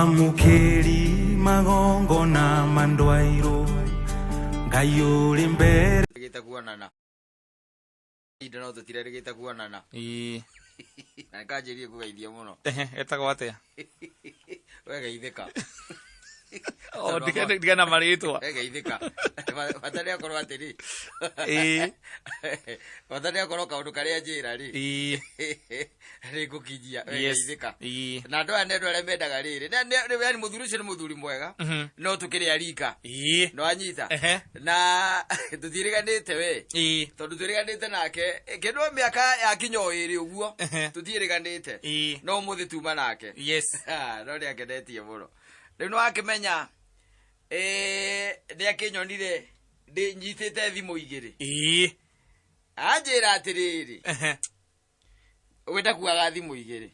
Mamukeri magongo na mandwairo Gayuri mbere Gita kuonana Ida no tutire gita kuonana Na kajerie kugeithia muno Etagwo atia Wega itheka O ndigana maritwa Geithika Watari akorwo atiri Watari akorwo kaundu karia njira ri Ri gukijia geithika Na andu ane andu aria mendaga riri yani muthuri ucio ni muthuri mwega no tukiri arika no anyita na tutiriganite we tondu tutiriganite nake kindu miaka ya kinyo iri uguo tutiriganite no muthi tuma nake no ri akenetie muno Riu no akimenya ni akinyonire ndi nyitite thimu igiri anjira atiriri wenda kuaga thimu igiri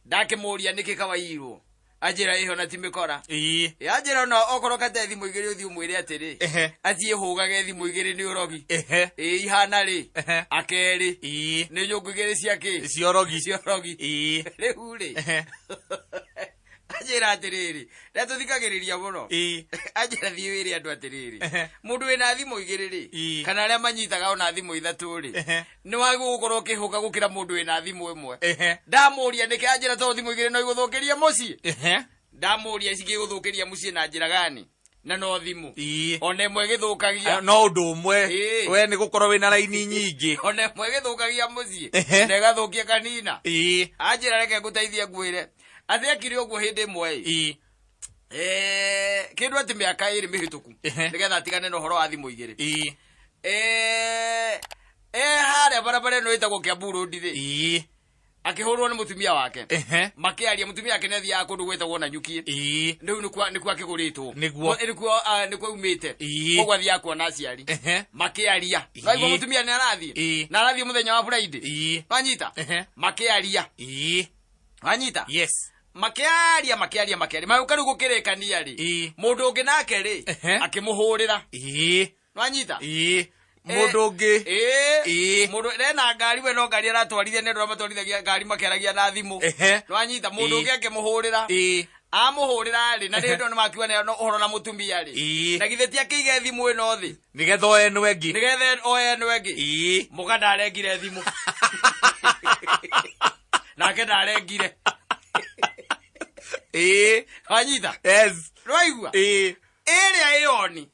ndakimuria niki kawairwo anjira iho na timikora anjira no okorwo kate thimu igiri uthi umwire atiri athie hugage thimu igiri ni urogi ihana ri akeri ni nyungu igiri ciake ciorogi riu ri Ajira atiriri Reto thikagiriria muno Ajira thiwiri andu atiriri Mundu wina thimu igiriri kana aria manyitaga ona thimu ithatu ri ni wagu gukorwo kihuka gukira mundu wina thimu imwe ndamuria niki anjira to thimu igiri no iguthukiria mucii ndamuria icigi guthukiria mucii na njira gani na no thimu ona imwe githukagia no undu umwe we ni gukorwo wina raini nyingi ona imwe githukagia mucii na gathukia kanina anjira reke nguteithie ngwire athekire oguo hindi mwe kindu ati miaka iri mihituku nigetha atigane no horo wa thimu igiri haria barabara no itagwo Kiambu Road ri akihurwo ni mutumia wake makiaria mutumia wake nethia kundu gwetagwo na nyuki riu niku akiguritwo nikuo umite ogwa thia kuona aciari makiaria naiguo mutumia ni arathie na arathie muthenya wa Friday wanyita makiaria wanyita makiaria maukari gukirekania ri mundu ungi nake ri akimuhurira wanyita mundu ungi mundu rena ngari we no ngari aratwarithia ne ndo amatwarithagia ngari makiaragia na thimu wanyita mundu ungi akimuhurira amuhurira ri na ndo ni makiwa ne uhoro na mutumia ri na githeti akige thimu ino thi nigetha oenwe ngi muganda arengire thimu nake ndarengire wanyita rwaigua iria ioni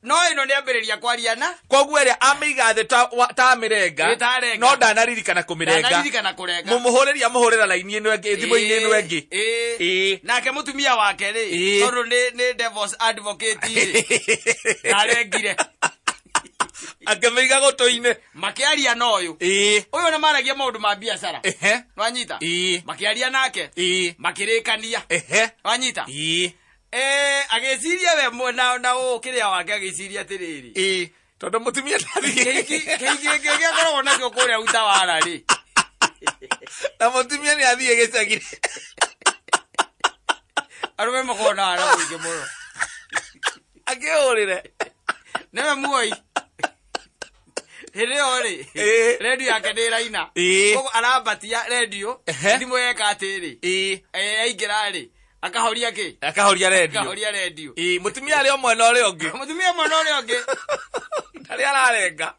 no ino ni ambiriria kwariana koguo iria amiga the ta mirenga no ndanaririkana kumirenga mumuhuriria muhurira laini ino engi thimu-ini ino engi nake mutumia wake ri tondu ni devil's advocate ri ndarengire akamiga gutu-ini makiaria no uyu na maragia maundu ma biacara wanyita makiaria nake makirikania wanyita agiciria we mwana na ukiria wake agiciria atiriri tondu mutumia ndathie keige akoragwo nakio kuria utawara ri na mutumia ni athie gicagire arume makona ara muingi muno akihurire newe muoi Hero ri radio yake ni raina koguo arabatia radio thimu yeka atiri aingira ri akahoria radio mutumia ari omwe uri ungi ndari ararenga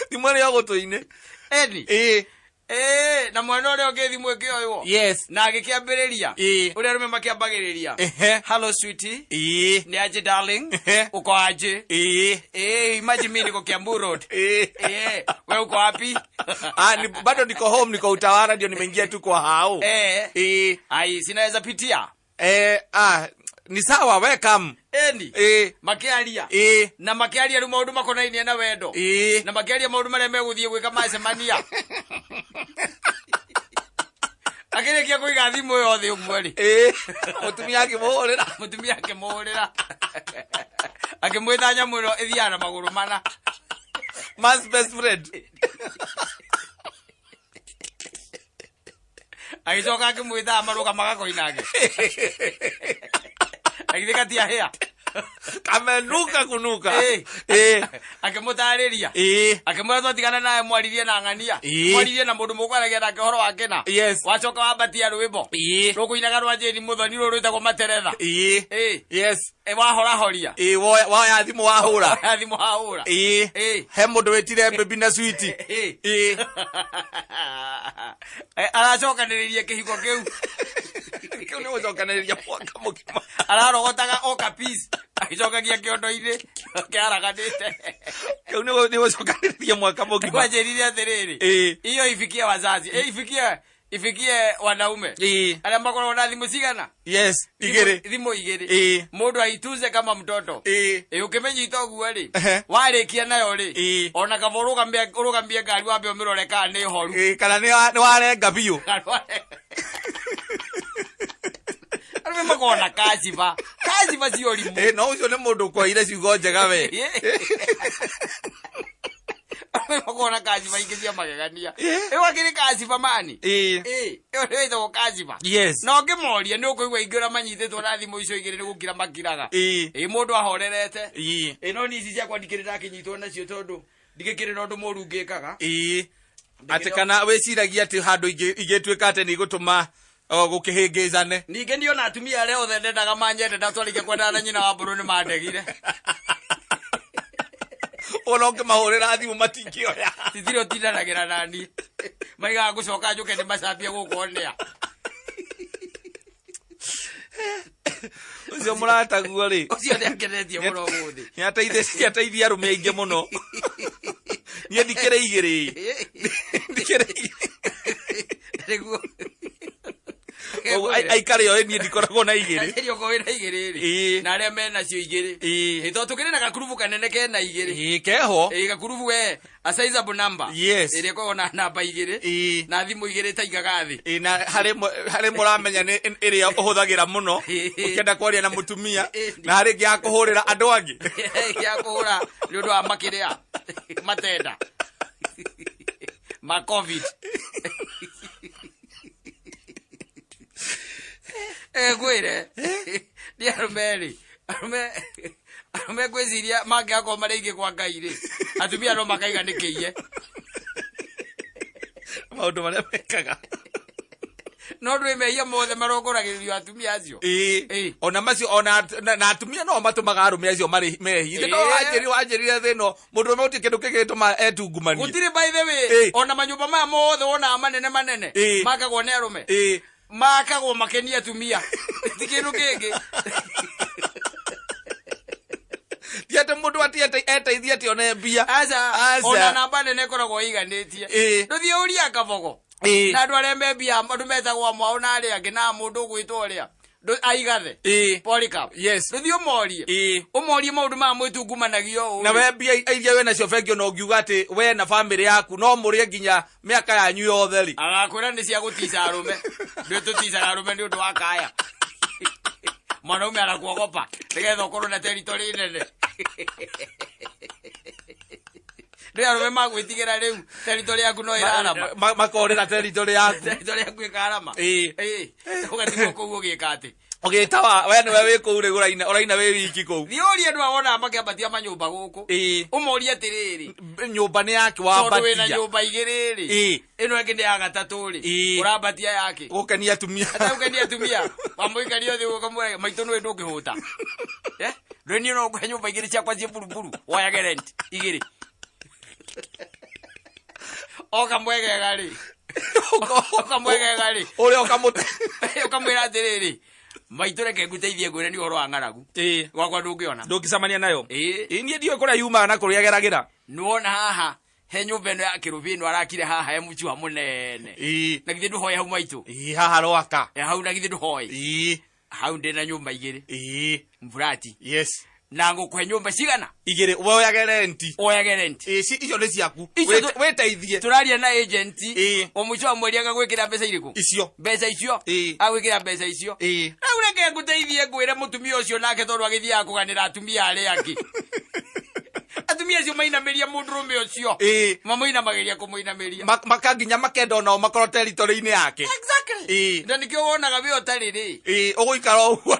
thimu ri ogutu-ini eni na mwana uri ungi thimu ikioywo na agikiambiriria uria rume makiambagiriria hello sweetie ni aje darling uko aje imagine mimi niko Kiambu Road wewe uko wapi bado niko home, niko Utawala, ndio nimeingia tu kwa hao ai sinaweza pitia ni sawa, welcome makiaria na makiaria ru maundu makonainie na wendo na makiaria maundu maria meguthie gwika macemania akirikia kuiga thimu yo thi umwe ri mutumia akimuhurira akimwitha nyamu ino ithiana maguru mana man's best friend agicoka akimwitha maruga magakoinage agithika tia hea Kamenuka kunuka. Akimutariria. Akimwatho tigana naye mwaririe na ngania. Mwaririe na mundu mukwaragia na kihoro wakena. Wacoka wabatia rwimbo. Rukuinaga rwanjiri muthoni ruru rwitagwo Materetha. Yes. Wahora horia. Waya thimu wahura. Waya thimu wahura. He mundu wetire Baby na Sweet. Aracokaniririe kihiko kiu. Kiu ni gucokaniriria mwaka mugima. Ararogotaga oka piece. Agicokagia kiondo-ini kiaraganite. Kiu ni gucokaniriria mwaka mugima. Kwanjiririe atiriri. Iyo ifikie wazazi. Ifikie wanaume. Ala makorwo na thimu cigana? Yes, igiri. Thimu igiri. Mundu aituze kama mtoto. Ukimenya itoguo ri. Warikia nayo ri. Ona kama urugambia ngari wambe umirore kana ni horu. Kana ni warenga biu. Arime makona kaziba. Kaziba si orimu. No ucio ni mundu kwa ire ciugo njega we. Makona kaziba ingizia magegania. Wakiri kaziba mani. Yo ndo kaziba. Yes. No ngimoria ni ukuigwa ingira manyititwo na thimu icio igiri ni gukira makiraga. Mundu ahorerete. No ni ici cia kwandikirira kinyitwo nacio tondu ndigikirira undu muru ngikaga. Ati kana weciragia ati handu igituika ati ni gutuma gukihingizane. Ninge ndiona atumia aria othe ndendaga manyende ndatwarike kwenda na nyina wa mburu ni mandegire. Ona ngimahurira thimu matingioya. Tithire utindanagira nani. Maiga gucoka njuke ni macambia gukonea. Ucio murataguo ri. Ucio ni akenetie muno guthi. Ni ateithia arume aingi muno. Ni ndikire igiri. Ndikire. Riguo. Aikare yo ni ndikoragwo na igiri. Ndio ko wina igiri ri. Na aria mena cio igiri. Ito tukire na gakurubu kanene kena igiri. Keho. Gakurubu we a sizable number. Yes. Ire ko na namba igiri. Na thimu igiri taigaga thi. Na hare muramenya ni iria uhuthagira muno. Ukenda kwaria na mutumia. Na hare gya kuhurira andu angi. Gya kuhura ni undu wa makiria. Matenda. Ma COVID. Gwire. Ni arumeri. Arume gwiciria mangiakwo mari ingi kwa Ngai ri. Atumia no makaiga nikiie. Maundu maria mekaga. No ndwimehia mothe marongoragiririo atumia acio. Ona macio ona na atumia no matumaga arume acio mari mehi. No wanjirire thino mundu mauti kindu kigituma etungumani. Gutiri by the way. Ona manyumba maya mothe ona manene. Makagwo ni arume. Makagwo makenia atumia. Tikindu kingi. Tiate mundu ati eteithia ati one mbia. Aza ona namba nene koragwo iganitie. Nduthie uria kabogo. Na andu aria membia andu metagwo mwao na aria angi na mundu gwitwo ria aigathe Polycarp. Yes. Nduthie umorie maundu ma mwitungumanagio. Na we mbia iria we nacio bengi no ngiuga ati we na family yaku no murie nginya miaka yanyu yothe ri. Agakwira ni cia gutica arume. Ndu tuticaga arume ni undu wa kaya. Mwanaume arakuogopa nigetha ukorwo na territory nene. Ndio arume magwitigira riu territory yaku no irarama. Makorera territory yaku. Territory yaku ikarama. Ugatigwo kuguo gikati. Ogetawa we ni we wi kuu ri uraina we wiki kuu. Thiori andu awona makiambatia manyumba guku. Umorie atiriri. Nyumba ni yake wambatia. Tondu wina nyumba igiri ri. Ino ingi ni ya gatatu ri. Urambatia yake. Ukenia atumia. Ukenia atumia. Wamuikario thi ukamwira maito no ndukihuta. Reni no kwa nyumba igiri cia kwa cie buruburu. Wayage rent igiri. Okamwegega ri. Okamwegega ri. Uri okamute. Okamwira atiriri. Maiture ke nguteithie ngwire ni oro angaragu. Gwakwa ndungiona. Ndungicamania nayo. Nie ndiwe kuria yuma na kuria geragira. Nuona haha he nyumba ino ya kirubino arakire haha he muchua munene. Na githe nduhoya hau maitu. Haha roaka. Hau na githe nduhoya. Hau ndena nyumba igiri. Mburati. Yes. Na ngukuhe nyumba cigana igiri woyage renti. Oyage renti. Icio ni ciaku. Weteithie. Turaria na agent. Omucho amweri agagwikira mbeca iriku. Icio. Mbeca icio. Agwikira mbeca icio. Aureke nguteithie ngwire mutumia ucio nake tondu agithia kuganira atumia aria angi. atumia cio mainameria mundurume ucio mamuinamageria kumuinameria makanginya makenda nao makoro territory-ini yake exactly na nikio wonaga we utari ri uguikara uguo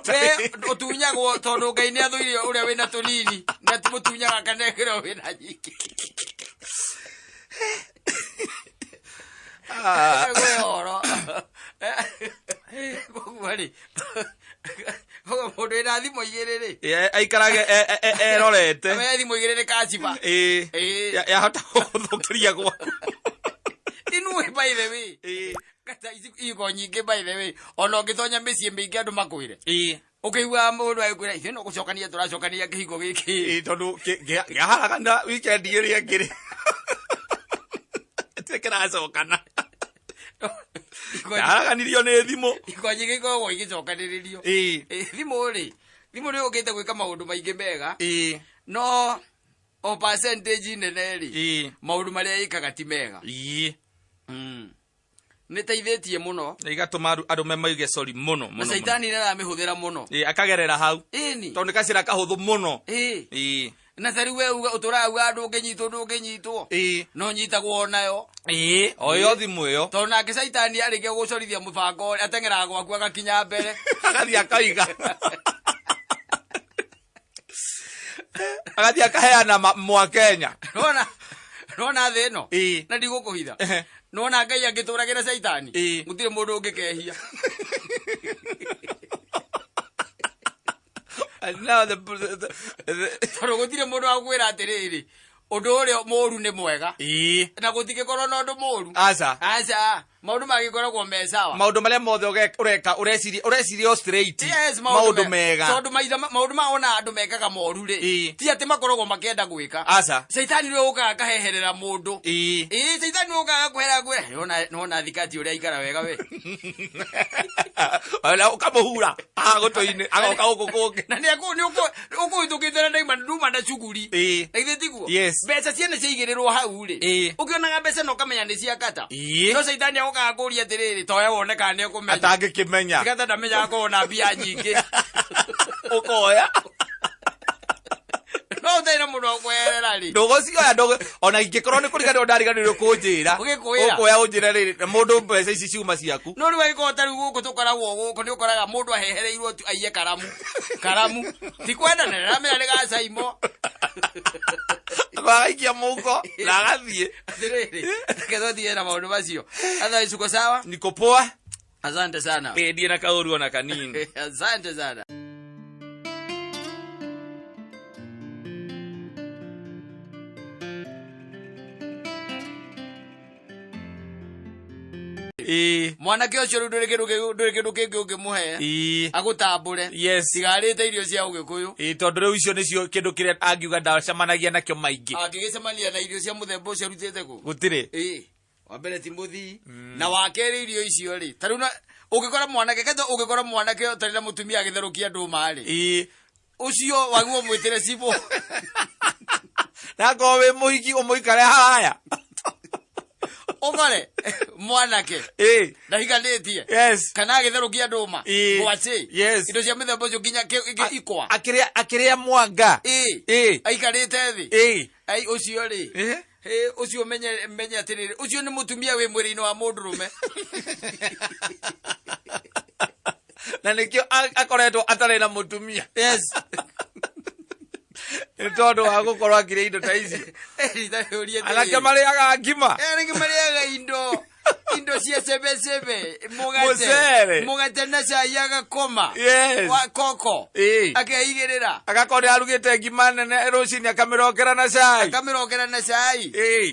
utunyagwo tondu Ngai ni athuire uria wina tunini na ti mutunyaga kanegero wina nyingi oro wari mundu ina thimo igiri ri aikarage erorete ame thimo igiri ri kaciba yahota guthukiria gwaku inue by the way kata iko nyingi by the way ona ngitonya micii mingi andu makwire ukiigua mundu akwira ithe no gucokania turacokania kihingo giki tondu giharagana weekend iri ngiri tikiracokana haraganirio ni thimu iko nyingi ko igicokaniririo thimu ri ukite gwika maundu maingi mega no o percentage nene ri maundu maria ikaga ti mega ni teithĩtie muno na igatuma andu memauge sorry muno na Saitani nĩ aramĩhũthĩra muno akagerera hau tondu kacira kahuthu muno na tari we uturaga andu nginyitwo no nyitagwo nayo oyo thimu iyo tondu nake Saitani arĩkia gũcorithia mũbango ateng'eraga gwaku agakinya mbere agathii akaiga agathii akaheana Mwakenya nona thĩ ĩno na ndigũkũhitha nona Ngai angĩtũragira Saitani gũtirĩ mũndũ ũngĩkehia tondũ gũtirĩ mũndũ wa gũkwĩra atĩrĩrĩ ũndũ ũrĩa mũũru nĩ mwega na gũtingĩkorwo na ũndũ mũũru aca maundu magikoragwo me sawa maundu maria mothe ureka ureciria straight maundu mega tondu maundu maona andu mekaga moru ri ti ati makoragwo makienda gwika aca Saitani ni ukaga kaheherera mundu Saitani ni ukaga kwera nona thikati uria ikara wega we wala ukamuhura gutoini agoka gukukungi na ni ukuitukitera nduma na cuguri na ithe tiguo mbeca ciene ciaigirirwo hau ri ukionaga mbeca no kamenya ni ciakata no Saitani akaguria atiriri toya wone kana ni kumenya atangikimenya tigata ndamenya ko na bia nyingi ukoya no tena muno kwerera ri ndogo cio ndogo ona ingikorwo ni kurigana ndariganirwo kunjira ukoya unjira riri mundu mbeca ici ciuma ciaku no ri waikota ri guku tukoragwo guku ni ukoraga mundu ahehereirwo tu aiye karamu ti kwenda na ramenya ni gacaimo agaikia muko na gathie atiriri ketho thiena maundu macio atha isuko sawa niko poa asante sana ndie na kauru ona kanini asante sana mwanake ucio riu nduri kindu kingi ungimuhe agutambure tigarite irio cia ugikuyu tondu riu icio nicio kindu kiria angiuga ndacemanagia nakio maingi angigicemania na irio cia muthemba ucio arutite ku gutiri wa mbere ti muthii na wakeri irio icio ri tariu ungikora mwanake ketho ungikora mwanake utari na mutumia agitherukia nduma ri ucio waguo mwitire cibo na ko we muhiki umuikare haraya ogore mwanake ndahiganitie kana agitherukia nduma gwaci indo cia mithemba ucio nginya ikwa akiria mwanga aikarite thi ai ucio ri ucio menye atiriri ucio ni mutumia wi mwiri-ini wa mundurume na nikio akoretwo atari na mutumia tondu wa gukorwo akiria indo ta ici anake mariaga ngima mariaga indo cia cebecebe mugate na cai agakoma wa koko akeigirira agakorwo arugite ngima nene rucini akamirokera na cai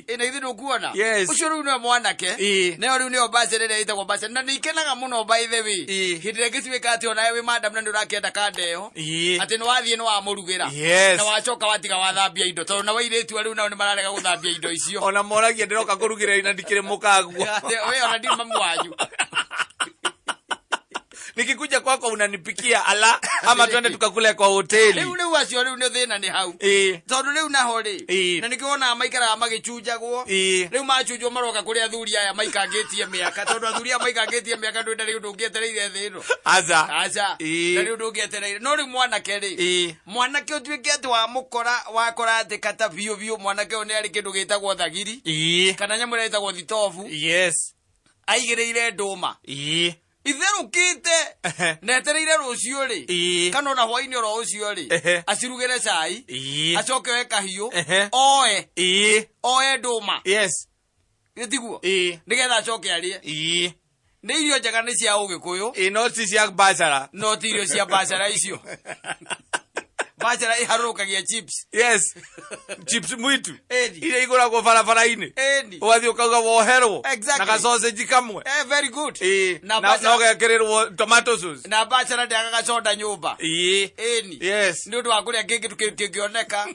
ina ithu ndukuona ucio riu nio mwanake neo riu nio bacerere itagwo bacere na nikenaga muno by the way hindi ria ngicibika ati onawe wi madam na ndurakienda kandeo ati ni wathie ni wamurugira na wacoka watiga wathambia indo tondu na wairitu riu nao ni mararega guthambia indo icio ona moragia ndiroka kurugira ina ndikire mukaguo we ona ndi mamu wanyu nikikuja kwako unanipikia ala ama twende tukakule kwa hoteli leu acio leu ne thina ni hau tondu leu naho ri na nikiona maikara magichujagwo leu machujwo maroka kuri athuri aya maikangitie miaka tondu athuri aya maikangitie miaka ndu ndari undu ngietereire thino aza ndari undu ngietereire no ri mwanake ri mwanake utuike ati wa mukora wakora ati kata biu mwanake one ari kindu gitagwo thagiri kana nyamura itagwo thitofu aigireire nduma itherukite netereire rucio ri kana ona hwaini oro ucio ri acirugire cai acoke weka hiu oe nduma gitiguo nigetha acoke arie ni irio njega ni cia ugikuyu no ti cia bacara no ti irio cia bacara icio bacara iharukagia chips chips mwitu ile iguragwo barabara-ini ugathi ukauga woherwo na ga sausage kamwe very good na ugekerirwo tomato sauce na bacara ndiagaga soda nyumba ni undu wa kuria kingi tukioneka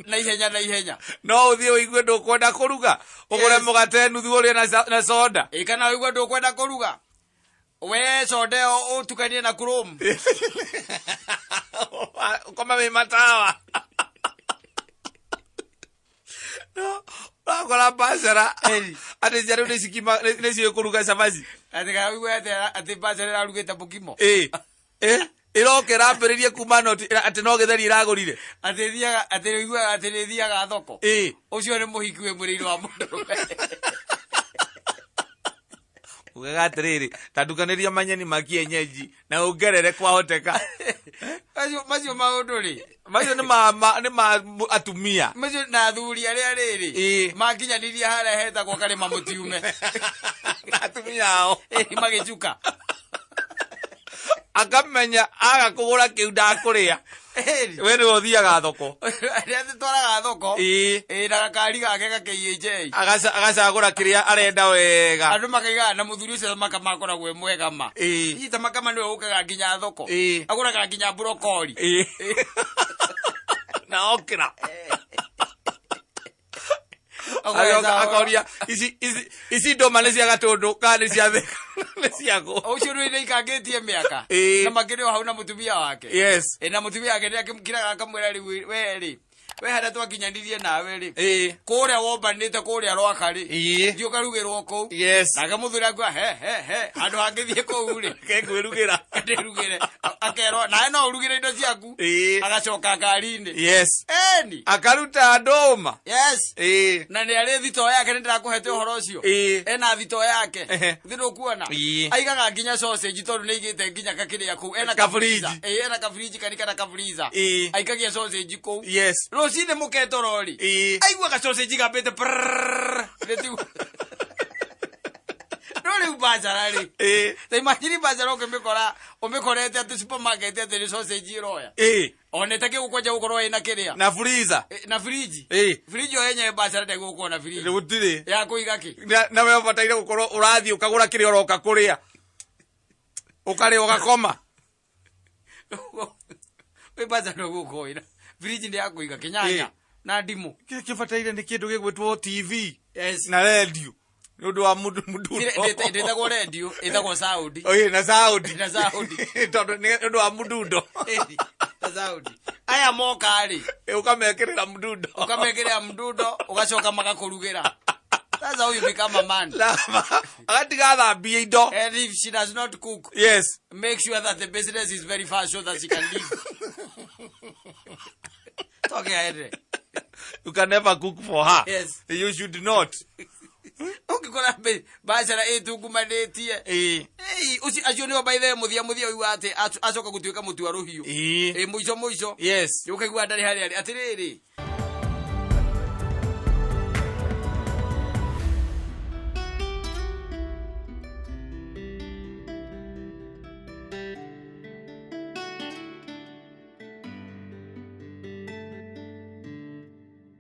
na ihenya no uthie uigue ndukwenda kuruga ugure mugate nuthu urie na soda kana uigue ndukwenda kuruga we soda utukanie na chrome kama we matawa no bakora bacara ati jari uri sikima nesi kuruga sabazi ati ga uigue ati bacara arugita bukimo iroke rambiririe kuma no ati no githeri iragurire ati thiaga ati uigue ati thiaga thoko ucio ni muhiki we mwiri wa mundu ugaga atiriri tandukaniria manyeni ma kienyeji na ungerere kwa hoteka macio maundu ri macio ni ma atumia macio na athuri aria riri makinyaniria haria hetagwo karima mutiume na atumia ao magicuka akamenya agakugura kiu ndakuria we ni uthiaga thoko aria twaraga thoko na gakari gake gakĩiyĩnjei agacagũra kĩrĩa arenda wega andũ makaigaga na mũthuri ũcio thamaka makoragwo mwega ma hihi thamaka ma nĩwe ũkaga nginya thoko agũraga nginya brokori na okra akoria ici ndũma nĩ cia gatũndũ kana nĩ cia theka nĩ ciago ũcio nĩ ikangĩtie mĩaka na makĩrĩ o hau na mũtumia wake na mũtumia wake nĩ akĩmũkiraga akamwĩra rĩu we rĩ we harĩa twakinyanirie nawe rĩ kũrĩa wombanĩte kũrĩa rwaka rĩ thiĩ ũkarugĩrwo kũu nake mũthuri akuga handũ hangĩthiĩ kũu rĩ kekwĩrugĩra ndĩrugĩre akerwo nawe no ũrugĩre indo ciaku agacoka ngari-inĩ akaruta ndũma na nĩ arĩ thitoo yake nĩ ndĩrakũhete ũhoro ũcio ena thitoo yake thĩ kuona aigaga nginya sausage tondũ nĩ aigĩte nginya kakĩrĩa kũu ena kabiriji kana kaburiza aikagia sausage kũu rũcinĩ mũketorori aigua gasausage gambĩte no rĩu bacara rĩ ta imagine bacara ũmĩkorete atĩ supermarket atĩ nĩ sausage ĩroya onete kĩgũkwenja gũkorwo ĩna kĩrĩa na freezer na fridge fridge o yenyewe bacara ndegũkorwo na fridge gũtirĩ ya kũiga kĩ na we ũbataire gũkorwo ũrathiĩ ũkagũra kĩrĩa ũroka kũrĩa ũkarĩa ũgakoma we bacara ndegũkorwo ĩna fridge nĩ ya kũiga kĩnyanya na ndimũ kĩbataire nĩ kĩndũ gĩgwĩtwo TV na radio nĩ ũndũ wa mũndũ ndĩtagwo radio ĩtagwo sound na sound tondũ nĩ ũndũ wa mũndundo na sound aya moka rĩ ũkamekĩrĩra mũndundo ũgacoka magakũrugĩra. That's how you become a man. Agatiga thambia indo. And if she does not cook, make sure that the business is very fast so that she can leave. Talk ahead. You can never cook for her. You should not. Ukikora bacara ĩtungumanĩtie uci acio nĩo baithe mũthia ũigua atĩ acoka gũtuĩka mũtu wa rũhiũ mũico ũkaigua ndarĩ harĩa atĩrĩrĩ